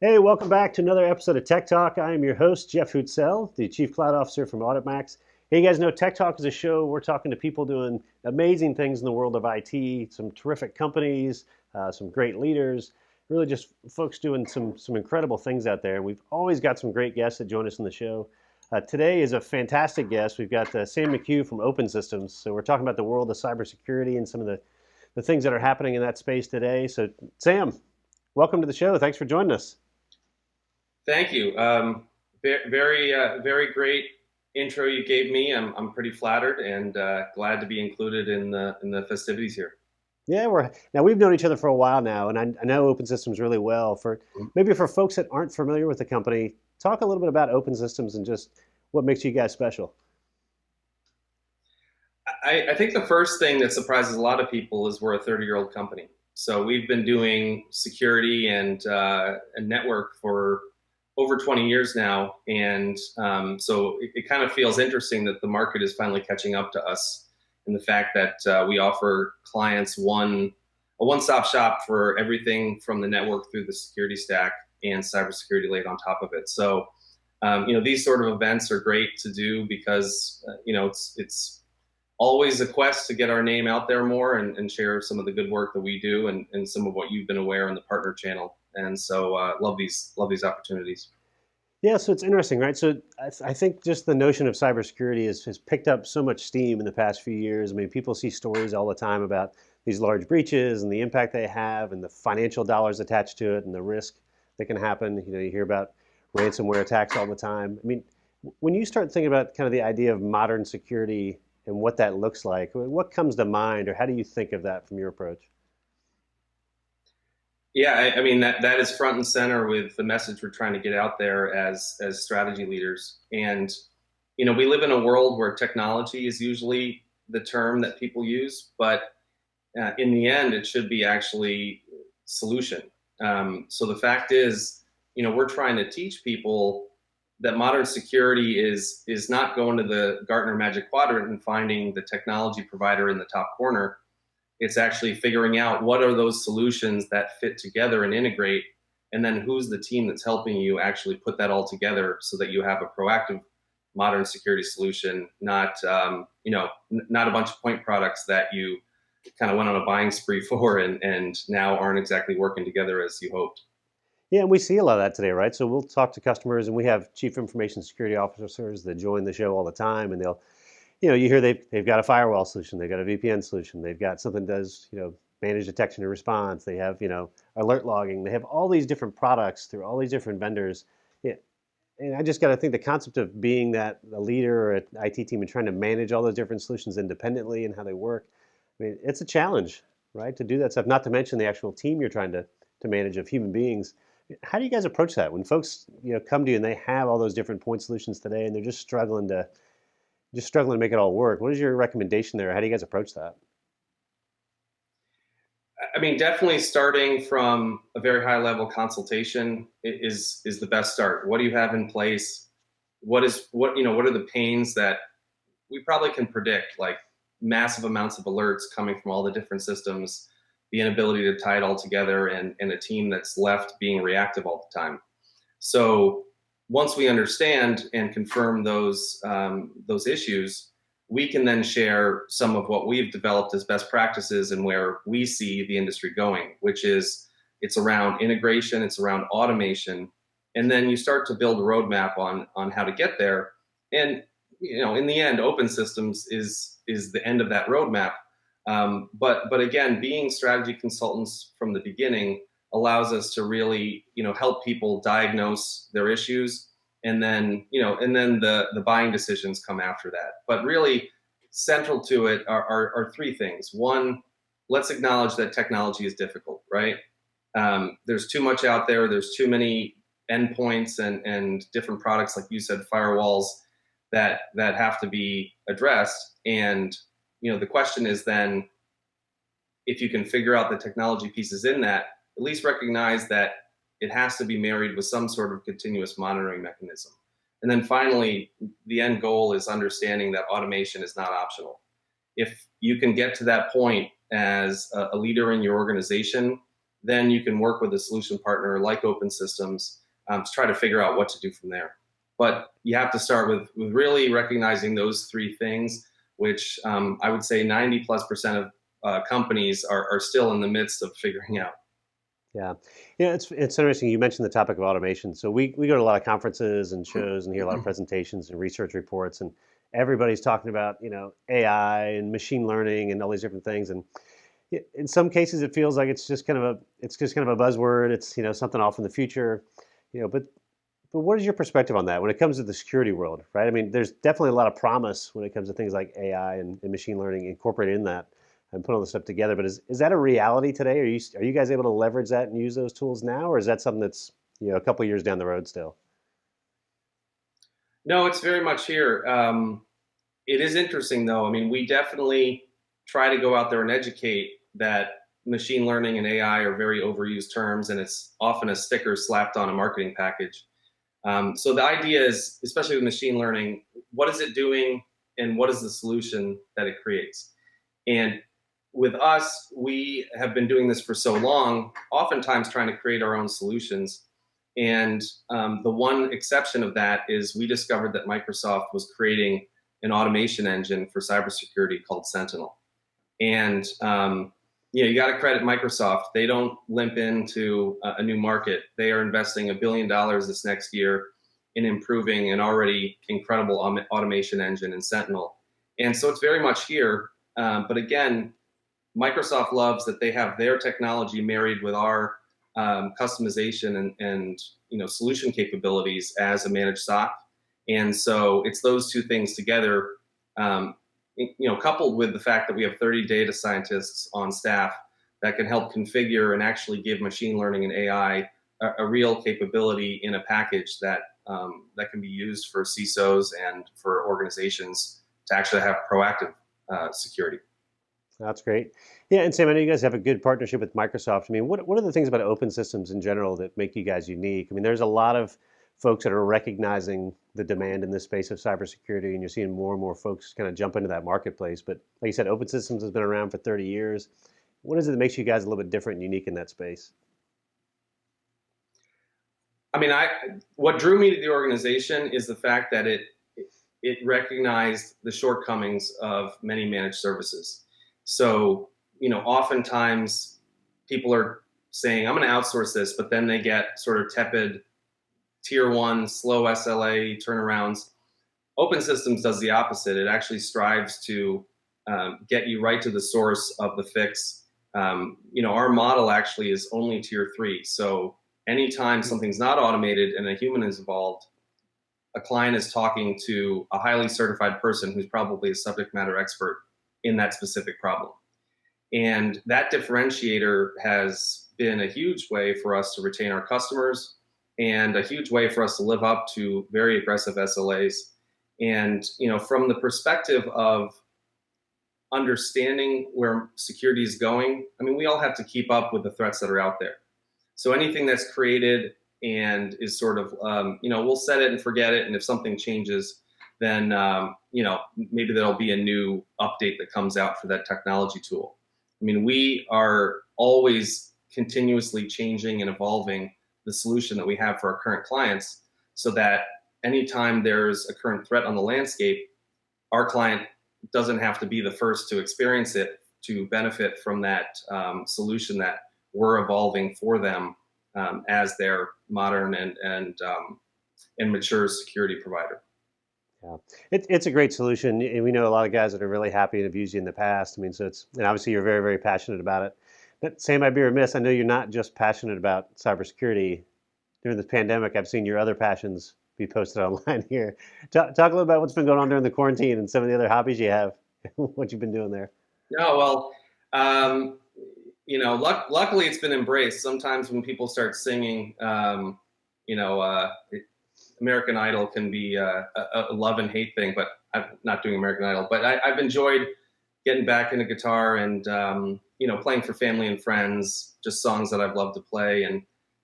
Hey, welcome back to another episode of Tech Talk. I am your host, Jeff Hootselle, the Chief Cloud Officer from AuditMax. Hey, you guys know Tech Talk is a show. We're talking to people doing amazing things in the world of IT, some terrific companies, some great leaders, really just folks doing some incredible things out there. And we've always got some great guests that join us in the show. Today is a fantastic guest. We've got Sam McHugh from Open Systems. So we're talking about the world of cybersecurity and some of the things that are happening in that space today. So Sam, welcome to the show. Thanks for joining us. Thank you. Very great intro you gave me. I'm pretty flattered and glad to be included in the festivities here. Yeah, we've known each other for a while now, and I know Open Systems really well. For maybe for folks that aren't familiar with the company, talk a little bit about Open Systems and just what makes you guys special. I think the first thing that surprises a lot of people is we're a 30-year-old company. So we've been doing security and network for over 20 years now, and so it kind of feels interesting that the market is finally catching up to us, and the fact that we offer clients a one-stop shop for everything from the network through the security stack and cybersecurity laid on top of it. So these sort of events are great to do because it's always a quest to get our name out there more and share some of the good work that we do and some of what you've been aware in the partner channel. And so love these opportunities. Yeah, so it's interesting, right? So I think just the notion of cybersecurity has picked up so much steam in the past few years. I mean, people see stories all the time about these large breaches and the impact they have and the financial dollars attached to it and the risk that can happen. You hear about ransomware attacks all the time. I mean, when you start thinking about kind of the idea of modern security and what that looks like, what comes to mind or how do you think of that from your approach? Yeah, I mean that is front and center with the message we're trying to get out there as strategy leaders. And we live in a world where technology is usually the term that people use, but in the end, it should be actually solution. So the fact is, we're trying to teach people that modern security is not going to the Gartner Magic Quadrant and finding the technology provider in the top corner. It's actually figuring out what are those solutions that fit together and integrate, and then who's the team that's helping you actually put that all together so that you have a proactive modern security solution, not not a bunch of point products that you kind of went on a buying spree for and now aren't exactly working together as you hoped. Yeah, and we see a lot of that today, right? So we'll talk to customers, and we have chief information security officers that join the show all the time, and they'll, you hear they've got a firewall solution, they've got a VPN solution, they've got something that does, manage detection and response, they have, alert logging, they have all these different products through all these different vendors. Yeah, and I just got to think the concept of being that a leader or an IT team and trying to manage all those different solutions independently and how they work. I mean, it's a challenge, right, to do that stuff. Not to mention the actual team you're trying to manage of human beings. How do you guys approach that when folks come to you and they have all those different point solutions today and they're just struggling to make it all work? What is your recommendation there? How do you guys approach that? I mean, definitely starting from a very high level consultation is the best start. What do you have in place? What are the pains that we probably can predict, like massive amounts of alerts coming from all the different systems, the inability to tie it all together, and a team that's left being reactive all the time. So once we understand and confirm those issues, we can then share some of what we've developed as best practices and where we see the industry going, which is it's around integration, it's around automation, and then you start to build a roadmap on how to get there. And in the end, open systems is the end of that roadmap. But again, being strategy consultants from the beginning allows us to really help people diagnose their issues, and then the buying decisions come after that. But really central to it are three things. One, let's acknowledge that technology is difficult, right? There's too much out there. There's too many endpoints and different products, like you said, firewalls that have to be addressed. And the question is then, if you can figure out the technology pieces in that, at least recognize that it has to be married with some sort of continuous monitoring mechanism. And then finally, the end goal is understanding that automation is not optional. If you can get to that point as a leader in your organization, then you can work with a solution partner like Open Systems to try to figure out what to do from there. But you have to start with really recognizing those three things, which I would say 90+% of companies are still in the midst of figuring out. Yeah, yeah, it's interesting. You mentioned the topic of automation. So we go to a lot of conferences and shows and hear a lot of presentations and research reports, and everybody's talking about AI and machine learning and all these different things. And in some cases, it feels like it's just kind of a buzzword. It's something off in the future, but what is your perspective on that when it comes to the security world, right? I mean, there's definitely a lot of promise when it comes to things like AI and machine learning incorporated in that and put all this stuff together. But is that a reality today? Are you guys able to leverage that and use those tools now, or is that something that's a couple years down the road still? No, it's very much here. It is interesting, though. I mean, we definitely try to go out there and educate that machine learning and AI are very overused terms, and it's often a sticker slapped on a marketing package. So the idea is, especially with machine learning, what is it doing and what is the solution that it creates? And with us, we have been doing this for so long, oftentimes trying to create our own solutions. And the one exception of that is we discovered that Microsoft was creating an automation engine for cybersecurity called Sentinel. And you got to credit Microsoft. They don't limp into a new market. They are investing $1 billion this next year in improving an already incredible automation engine in Sentinel. And so it's very much here. But again, Microsoft loves that they have their technology married with our customization and solution capabilities as a managed SOC. And so it's those two things together, coupled with the fact that we have 30 data scientists on staff that can help configure and actually give machine learning and AI a real capability in a package that can be used for CISOs and for organizations to actually have proactive security. That's great. Yeah, and Sam, I know you guys have a good partnership with Microsoft. I mean, what are the things about open systems in general that make you guys unique? I mean, there's a lot of folks that are recognizing the demand in this space of cybersecurity, and you're seeing more and more folks kind of jump into that marketplace. But like you said, open systems has been around for 30 years. What is it that makes you guys a little bit different and unique in that space? I mean, what drew me to the organization is the fact that it recognized the shortcomings of many managed services. So, oftentimes people are saying, I'm going to outsource this, but then they get sort of tepid tier one, slow SLA turnarounds. Open Systems does the opposite. It actually strives to get you right to the source of the fix. Our model actually is only tier three. So anytime something's not automated and a human is involved, a client is talking to a highly certified person who's probably a subject matter expert in that specific problem. And that differentiator has been a huge way for us to retain our customers and a huge way for us to live up to very aggressive SLAs. And, from the perspective of understanding where security is going, I mean, we all have to keep up with the threats that are out there. So anything that's created and is sort of, we'll set it and forget it. And if something changes, then, maybe there'll be a new update that comes out for that technology tool. I mean, we are always continuously changing and evolving the solution that we have for our current clients so that anytime there's a current threat on the landscape, our client doesn't have to be the first to experience it to benefit from that solution that we're evolving for them as their modern and mature security provider. Yeah, it's a great solution, and we know a lot of guys that are really happy and have used you in the past. I mean, and obviously you're very, very passionate about it. But Sam, I'd be remiss. I know you're not just passionate about cybersecurity. During this pandemic, I've seen your other passions be posted online here. Talk a little about what's been going on during the quarantine and some of the other hobbies you have, what you've been doing there. No, well, luckily it's been embraced. Sometimes when people start singing, American Idol can be a love and hate thing, but I'm not doing American Idol. But I've enjoyed getting back into guitar and playing for family and friends, just songs that I've loved to play, and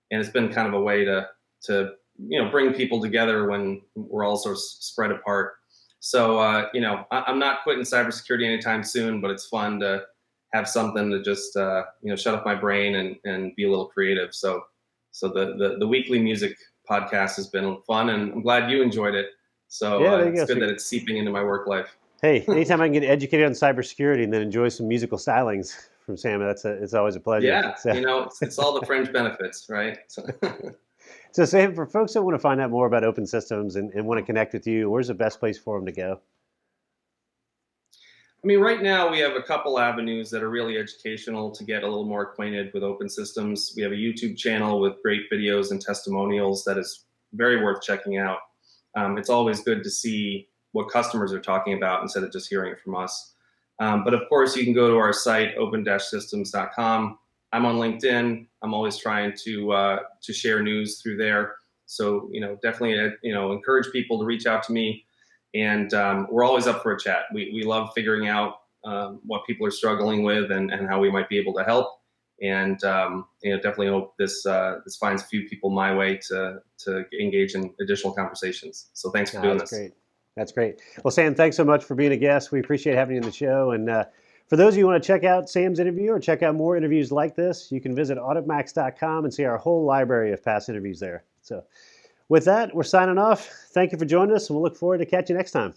it's been kind of a way to bring people together when we're all sort of spread apart. So I'm not quitting cybersecurity anytime soon, but it's fun to have something to just shut off my brain and be a little creative. So the weekly music podcast has been fun, and I'm glad you enjoyed it. So Yeah, there you it's go. good So, that it's seeping into my work life. hey, anytime I can get educated on cybersecurity and then enjoy some musical stylings from Sam, it's always a pleasure. Yeah, So, it's all the fringe benefits, right? So, so Sam, for folks that want to find out more about open systems and want to connect with you, where's the best place for them to go? I mean, right now we have a couple avenues that are really educational to get a little more acquainted with open systems. We have a YouTube channel with great videos and testimonials that is very worth checking out. It's always good to see what customers are talking about instead of just hearing it from us. But of course, you can go to our site, open-systems.com. I'm on LinkedIn. I'm always trying to share news through there. So, definitely, encourage people to reach out to me. And we're always up for a chat. We love figuring out what people are struggling with and how we might be able to help. And definitely hope this finds a few people my way to engage in additional conversations. So thanks for doing That's this. great. That's great. Well, Sam, thanks so much for being a guest. We appreciate having you on the show. And for those of you who want to check out Sam's interview or check out more interviews like this, you can visit auditmax.com and see our whole library of past interviews there. So with that, we're signing off. Thank you for joining us, and we'll look forward to catching you next time.